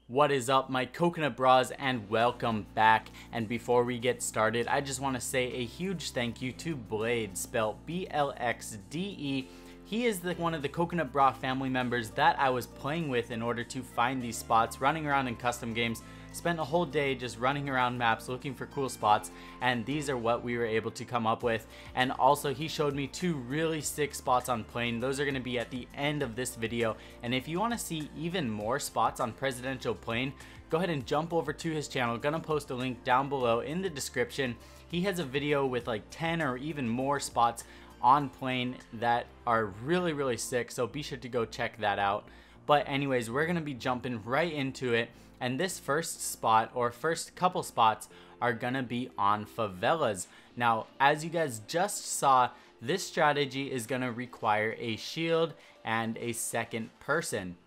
What is up, my coconut bras, and welcome back. And before we get started, I just want to say a huge thank you to Blade, spelled B-L-X-D-E. He is one of the Coconut Bra family members that I was playing with in order to find these spots, running around in custom games. Spent a whole day just running around maps looking for cool spots, and these are what we were able to come up with. And also, he showed me two really sick spots on plane. Those are going to be at the end of this video, and if you want to see even more spots on Presidential Plane, go ahead and jump over to his channel. Gonna post a link down below in the description. He has a video with like 10 or even more spots on plane that are really sick, so be sure to go check that out. But anyways, we're gonna be jumping right into it, and this first spot, or first couple spots, are gonna be on favelas. Now, as you guys just saw, this strategy is gonna require a shield and a second person.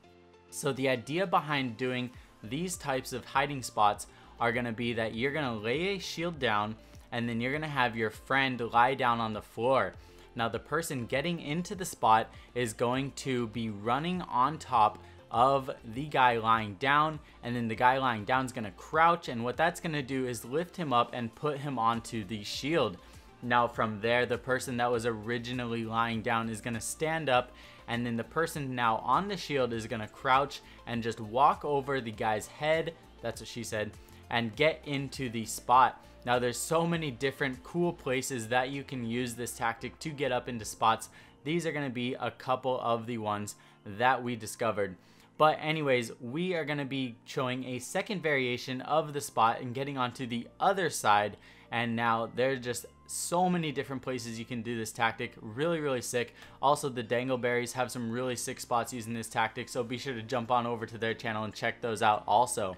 So the idea behind doing these types of hiding spots are gonna be that you're gonna lay a shield down, and then you're gonna have your friend lie down on the floor. Now, the person getting into the spot is going to be running on top of the guy lying down, and then the guy lying down is going to crouch, and what that's going to do is lift him up and put him onto the shield. Now from there, the person that was originally lying down is going to stand up, and then the person now on the shield is going to crouch and just walk over the guy's head, that's what she said, and get into the spot. Now there's so many different cool places that you can use this tactic to get up into spots. These are going to be a couple of the ones that we discovered. But anyways, we are going to be showing a second variation of the spot and getting onto the other side. And now there's just so many different places you can do this tactic. Really sick. Also, the Dangleberries have some really sick spots using this tactic, so be sure to jump on over to their channel and check those out also.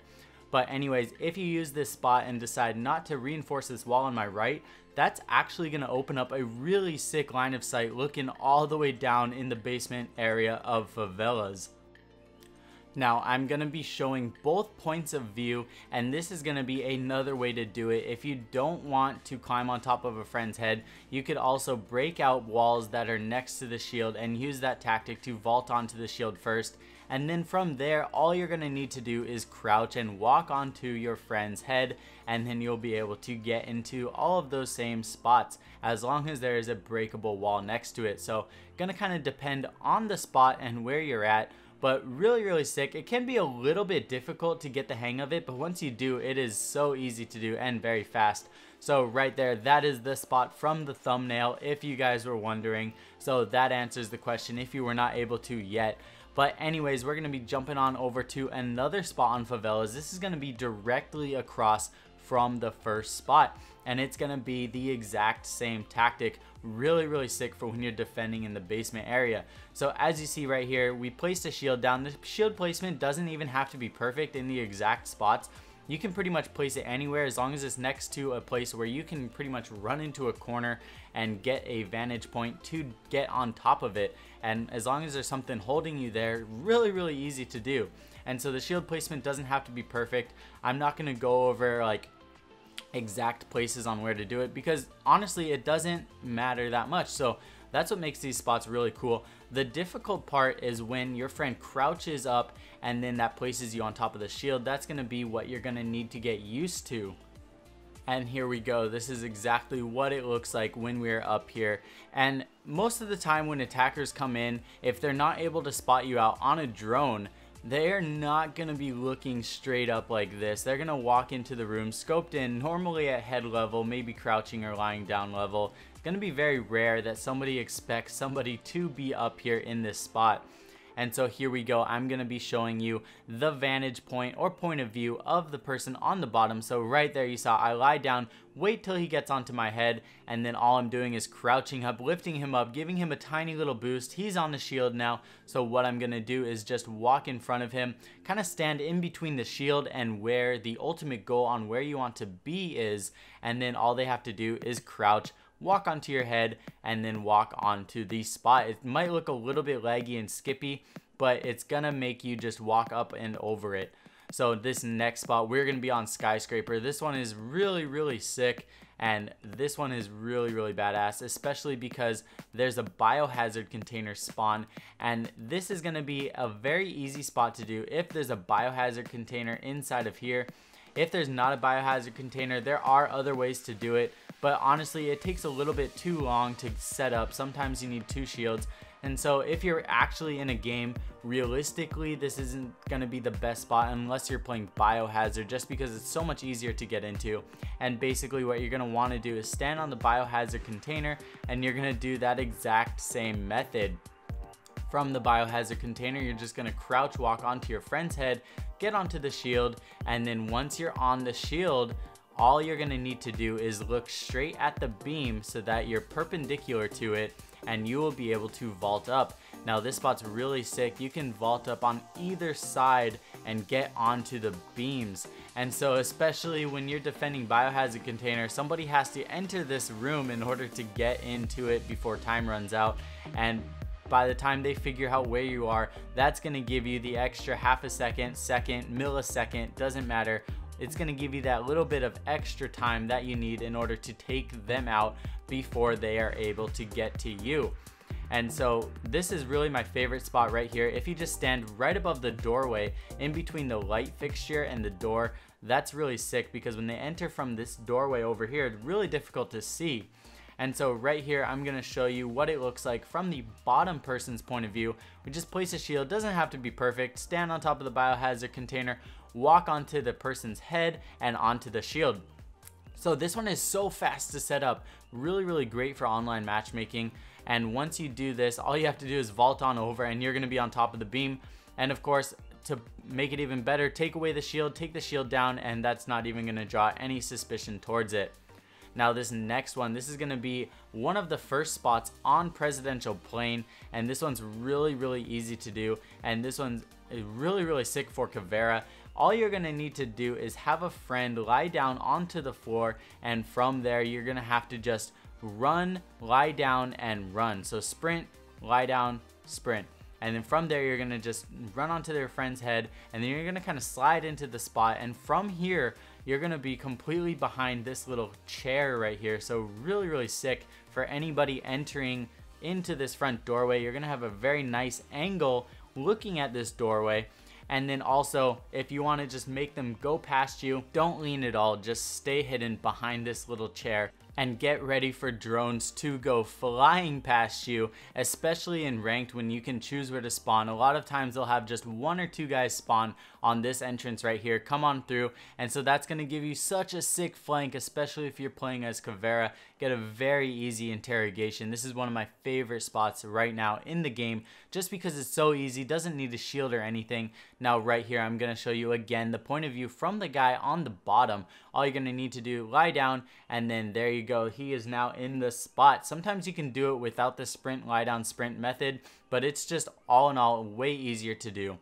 But anyways, if you use this spot and decide not to reinforce this wall on my right, that's actually going to open up a really sick line of sight looking all the way down in the basement area of favelas. Now, I'm going to be showing both points of view, and this is going to be another way to do it. If you don't want to climb on top of a friend's head, you could also break out walls that are next to the shield and use that tactic to vault onto the shield first. And then from there, all you're going to need to do is crouch and walk onto your friend's head, and then you'll be able to get into all of those same spots as long as there is a breakable wall next to it. So going to kind of depend on the spot and where you're at. But really sick. It can be a little bit difficult to get the hang of it, but once you do, it is so easy to do and very fast. So right there, that is the spot from the thumbnail, if you guys were wondering. So that answers the question if you were not able to yet. But anyways, we're going to be jumping on over to another spot on favelas. This is going to be directly across from the first spot, and it's going to be the exact same tactic. Really sick for when you're defending in the basement area. So as you see right here, we placed a shield down. The shield placement doesn't even have to be perfect in the exact spots. You can pretty much place it anywhere as long as it's next to a place where you can pretty much run into a corner and get a vantage point to get on top of it. And as long as there's something holding you there, really easy to do. And so the shield placement doesn't have to be perfect. I'm not going to go over like exact places on where to do it, because honestly it doesn't matter that much. So that's what makes these spots really cool. The difficult part is when your friend crouches up and then that places you on top of the shield. That's going to be what you're going to need to get used to. And here we go. This is exactly what it looks like when we're up here. And most of the time when attackers come in, if they're not able to spot you out on a drone, they're not going to be looking straight up like this. They're going to walk into the room scoped in, normally at head level, maybe crouching or lying down level. It's going to be very rare that somebody expects somebody to be up here in this spot. And so here we go. I'm going to be showing you the vantage point or point of view of the person on the bottom. So right there you saw I lie down, wait till he gets onto my head, and then all I'm doing is crouching up, lifting him up, giving him a tiny little boost. He's on the shield now. So what I'm going to do is just walk in front of him, kind of stand in between the shield and where the ultimate goal on where you want to be is. And then all they have to do is crouch, walk onto your head, and then walk onto the spot. It might look a little bit laggy and skippy, but it's gonna make you just walk up and over it. So this next spot, we're going to be on Skyscraper. This one is really sick, and this one is really badass, especially because there's a biohazard container spawn, and this is going to be a very easy spot to do if there's a biohazard container inside of here. If there's not a biohazard container, there are other ways to do it, but honestly it takes a little bit too long to set up. Sometimes you need 2 shields. And so if you're actually in a game, realistically, this isn't going to be the best spot unless you're playing Biohazard, just because it's so much easier to get into. And basically what you're going to want to do is stand on the Biohazard container, and you're going to do that exact same method. From the Biohazard container, you're just going to crouch walk onto your friend's head, get onto the shield, and then once you're on the shield, all you're going to need to do is look straight at the beam so that you're perpendicular to it, and you will be able to vault up. Now this spot's really sick. You can vault up on either side and get onto the beams. And so especially when you're defending Biohazard container, somebody has to enter this room in order to get into it before time runs out. And by the time they figure out where you are, that's going to give you the extra half a second, millisecond, doesn't matter. It's going to give you that little bit of extra time that you need in order to take them out before they are able to get to you. And so this is really my favorite spot right here. If you just stand right above the doorway, in between the light fixture and the door, that's really sick, because when they enter from this doorway over here, it's really difficult to see. And so right here, I'm going to show you what it looks like from the bottom person's point of view. We just place a shield, doesn't have to be perfect, stand on top of the biohazard container, walk onto the person's head and onto the shield. So this one is so fast to set up, really great for online matchmaking. And once you do this, all you have to do is vault on over and you're going to be on top of the beam. And of course, to make it even better, take away the shield, take the shield down, and that's not even going to draw any suspicion towards it. Now this next one, this is going to be one of the first spots on Presidential Plane, and this one's really easy to do, and this one's really sick for Favela. All you're going to need to do is have a friend lie down onto the floor, and from there you're going to have to just run, lie down, and run. So sprint, lie down, sprint. And then from there, you're going to just run onto their friend's head, and then you're going to kind of slide into the spot. And from here, you're going to be completely behind this little chair right here. So really sick for anybody entering into this front doorway. You're going to have a very nice angle looking at this doorway. And then also, if you want to just make them go past you, don't lean at all. Just stay hidden behind this little chair. And get ready for drones to go flying past you, especially in ranked when you can choose where to spawn. A lot of times they'll have just 1 or 2 guys spawn on this entrance right here, come on through, and so that's going to give you such a sick flank, especially if you're playing as Favela. Get a very easy interrogation. This is one of my favorite spots right now in the game, just because it's so easy, doesn't need a shield or anything. Now right here, I'm going to show you again the point of view from the guy on the bottom. All you're going to need to do, lie down, and then there you go. He is now in the spot. Sometimes you can do it without the sprint, lie down, sprint method, but it's just all in all way easier to do.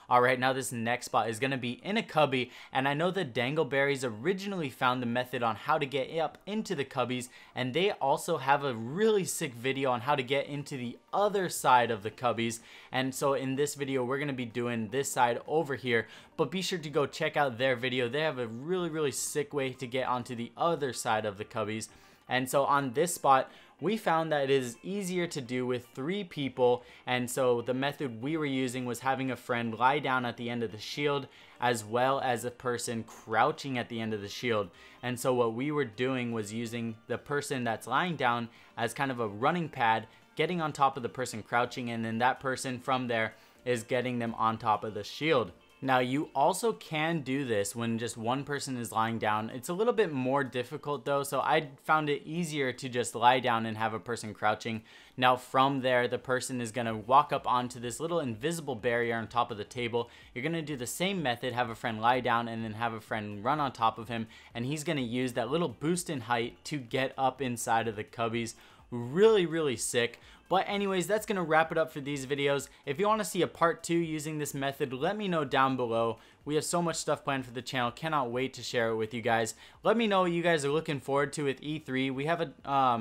Alright, now this next spot is going to be in a cubby, and I know the Dangleberries originally found the method on how to get up into the cubbies, and they also have a really sick video on how to get into the other side of the cubbies. And so in this video, we're going to be doing this side over here, but be sure to go check out their video. They have a really sick way to get onto the other side of the cubbies. And so on this spot, we found that it is easier to do with 3 people, and so the method we were using was having a friend lie down at the end of the shield, as well as a person crouching at the end of the shield. And so what we were doing was using the person that's lying down as kind of a running pad, getting on top of the person crouching, and then that person from there is getting them on top of the shield. Now you also can do this when just one person is lying down. It's a little bit more difficult though, so I found it easier to just lie down and have a person crouching. Now from there, the person is going to walk up onto this little invisible barrier on top of the table. You're going to do the same method, have a friend lie down and then have a friend run on top of him, and he's going to use that little boost in height to get up inside of the cubbies. Really sick. But anyways, that's gonna wrap it up for these videos. If you want to see a part 2 using this method, let me know down below. We have so much stuff planned for the channel, cannot wait to share it with you guys. Let me know what you guys are looking forward to with E3. We have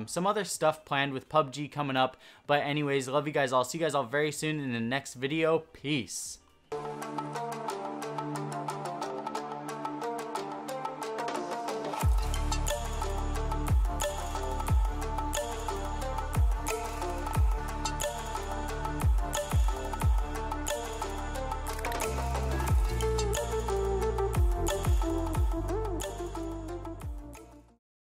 some other stuff planned with PUBG coming up. But anyways, love you guys all. See you guys all very soon in the next video. Peace.